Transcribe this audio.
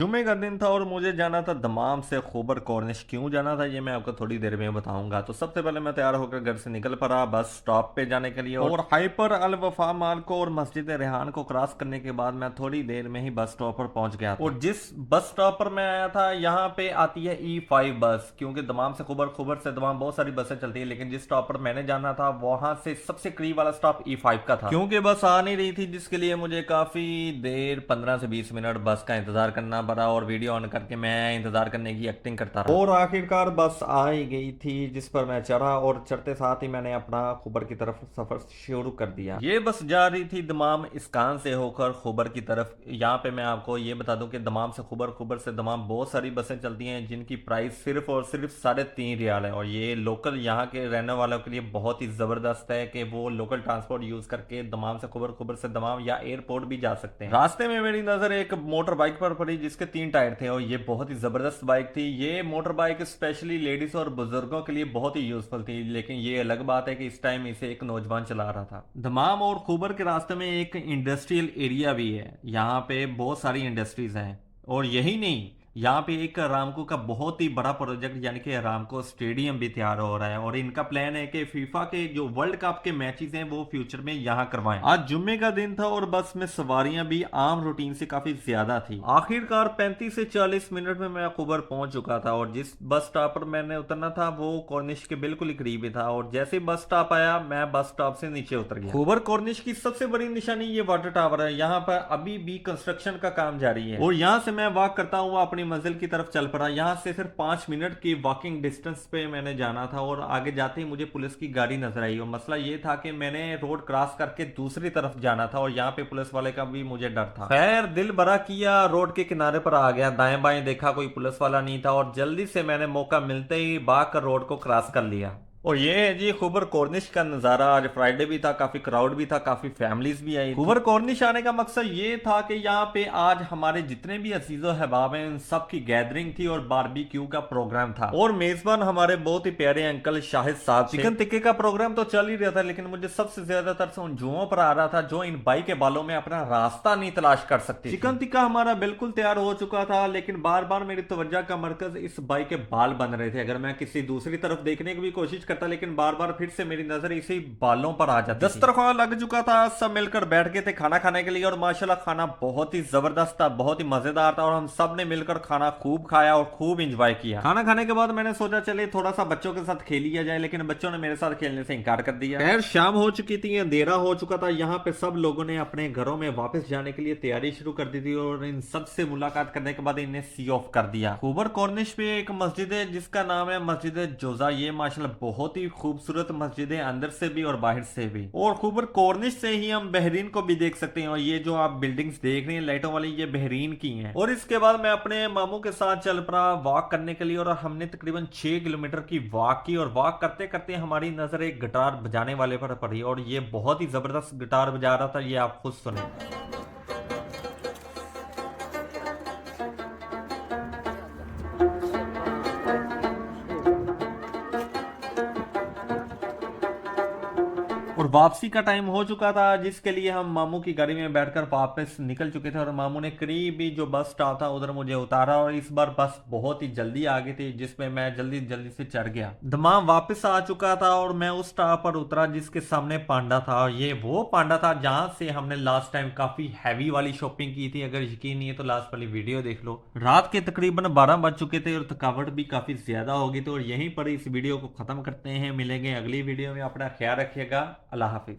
जुम्मे का दिन था और मुझे जाना था दमाम से खोबर कॉर्निश। क्यों जाना था ये मैं आपको थोड़ी देर में बताऊंगा। तो सबसे पहले मैं तैयार होकर घर से निकल पड़ा बस स्टॉप पे जाने के लिए और हाइपर अल वफा माल को और मस्जिद रेहान को क्रॉस करने के बाद मैं थोड़ी देर में ही बस स्टॉप पर पहुंच गया था। और जिस बस स्टॉप पर मैं आया था यहाँ पे आती है E5 बस, क्योंकि दमाम से खोबर से दमाम बहुत सारी बसें चलती है, लेकिन जिस स्टॉप पर मैंने जाना था वहां से सबसे करीब वाला स्टॉप E5 का था। क्योंकि बस आ नहीं रही थी, जिसके लिए मुझे काफी देर 15 से 20 मिनट बस का इंतजार करना पड़ा और वीडियो ऑन करके मैं इंतजार करने की एक्टिंग करता रहा। और आखिरकार बस आ ही गई थी जिस पर मैं चढ़ा और चढ़ते साथ ही मैंने अपना खुबर की तरफ सफर शुरू कर दिया। ये बस जा रही थी दमाम इस्कान से होकर खुबर की तरफ। यहाँ पे मैं आपको ये बता दूं कि दमाम से खुबर, खुबर से दमाम बहुत सारी बसें चलती हैं जिनकी प्राइस सिर्फ और सिर्फ 3.5 रियाल है। और ये लोकल यहाँ के रहने वालों के लिए बहुत ही जबरदस्त है कि वो लोकल ट्रांसपोर्ट यूज करके दमाम से खुबर, खुबर से दमाम या एयरपोर्ट भी जा सकते हैं। रास्ते में मेरी नजर एक मोटर बाइक पर पड़ी जिसके 3 टायर थे और ये बहुत ही जबरदस्त बाइक थी। ये मोटर बाइक स्पेशली लेडीज और बुजुर्गों के लिए बहुत ही यूजफुल थी, लेकिन ये अलग बात है कि इस टाइम इसे एक नौजवान चला रहा था। दमाम और खुबर के रास्ते में एक इंडस्ट्रियल एरिया भी है। यहाँ पे बहुत सारी इंडस्ट्रीज हैं और यही नहीं, यहाँ पे एक अरामको का बहुत ही बड़ा प्रोजेक्ट यानी कि अरामको स्टेडियम भी तैयार हो रहा है और इनका प्लान है कि फीफा के जो वर्ल्ड कप के मैचेस हैं वो फ्यूचर में यहाँ करवाएं। आज जुम्मे का दिन था और बस में सवारियां भी आम रूटीन से काफी ज्यादा थी। आखिरकार 35 से 40 मिनट में मैं खुबर पहुंच चुका था और जिस बस स्टॉप पर मैंने उतरना था वो कॉर्निश के बिल्कुल ही करीब ही था। और जैसे बस स्टॉप आया मैं बस स्टॉप से नीचे उतर गया। खुबर कॉर्निश की सबसे बड़ी निशानी ये वाटर टावर है। यहाँ पर अभी भी कंस्ट्रक्शन का काम जारी है और यहाँ से मैं वॉक करता हुआ अपनी मंजिल की तरफ चल पड़ा। यहाँ से सिर्फ 5 मिनट की वॉकिंग डिस्टेंस पे मैंने जाना था और आगे जाते ही मुझे पुलिस की गाड़ी नजर आई। और मसला ये था कि मैंने रोड क्रॉस करके दूसरी तरफ जाना था और यहाँ पे पुलिस वाले का भी मुझे डर था। खैर दिल बड़ा किया, रोड के किनारे पर आ गया, दाएं बाएं देखा कोई पुलिस वाला नहीं था और जल्दी से मैंने मौका मिलते ही भाग कर रोड को क्रॉस कर लिया। और ये है जी खुबर कॉर्निश का नज़ारा। आज फ्राइडे भी था, काफी क्राउड भी था, काफी फैमिलीज भी आई। खुबर कॉर्निश आने का मकसद ये था कि यहाँ पे आज हमारे जितने भी अजीजो अहबाब हैं उन सब की गैदरिंग थी और बारबेक्यू का प्रोग्राम था। और मेजबान हमारे बहुत ही प्यारे अंकल शाहिद साहब। चिकन टिक्के का प्रोग्राम तो चल ही रहा था, लेकिन मुझे सबसे ज्यादा तरस उन जुओं पर आ रहा था जो इन बाई के बालों में अपना रास्ता नहीं तलाश कर सकती। चिकन टिक्का हमारा बिल्कुल तैयार हो चुका था, लेकिन बार बार मेरी तवज्जो का मरकज इस बाई के बाल बन रहे थे। अगर मैं किसी दूसरी तरफ देखने की भी कोशिश करता, लेकिन बार बार फिर से मेरी नजर इसी बालों पर आ जाती। दस्तरखान लग चुका था, सब मिलकर बैठ गए थे खाना खाने के लिए और माशाल्लाह खाना बहुत ही जबरदस्त था, बहुत ही मजेदार था और हम सब ने मिलकर खाना खूब खाया और खूब इंजॉय किया। खाना खाने के बाद मैंने सोचा चले थोड़ा सा बच्चों के साथ खेल लिया जाए, लेकिन बच्चों ने मेरे साथ खेलने से इनकार कर दिया। खैर शाम हो चुकी थी, अंधेरा हो चुका था। यहाँ पे सब लोगों ने अपने घरों में वापस जाने के लिए तैयारी शुरू कर दी थी और इन सब से मुलाकात करने के बाद इन्हें सी ऑफ कर दिया। खुबर कॉर्निश में एक मस्जिद है जिसका नाम है मस्जिद जोजा। ये माशाल्लाह बहुत ही खूबसूरत मस्जिद है, अंदर से भी और बाहर से भी। और खुबर कॉर्निश से ही हम बहरीन को भी देख सकते हैं और ये जो आप बिल्डिंग्स देख रहे हैं लाइटों वाली, ये बहरीन की हैं। और इसके बाद मैं अपने मामू के साथ चल पड़ा वॉक करने के लिए और हमने तकरीबन 6 किलोमीटर की वॉक की। और वॉक करते करते हमारी नजर एक गिटार बजाने वाले पर पड़ी और ये बहुत ही जबरदस्त गिटार बजा रहा था, ये आप खुद सुने। और वापसी का टाइम हो चुका था, जिसके लिए हम मामू की गाड़ी में बैठकर वापस निकल चुके थे और मामू ने करीब ही जो बस स्टॉप था उधर मुझे उतारा और इस बार बस बहुत ही जल्दी आ गई थी, जिसमें मैं जल्दी जल्दी से चढ़ गया। दमाम वापस आ चुका था और मैं उस स्टॉप पर उतरा जिसके सामने पांडा था और ये वो पांडा था जहां से हमने लास्ट टाइम काफी हैवी वाली शॉपिंग की थी। अगर यकीन नहीं है तो लास्ट वाली वीडियो देख लो। रात के तकरीबन 12 बज चुके थे और थकावट भी काफी ज्यादा होगी, तो यहीं पर इस वीडियो को खत्म करते हैं। मिलेंगे अगली वीडियो में, अपना ख्याल रखिएगा। अल्लाह हाफिज।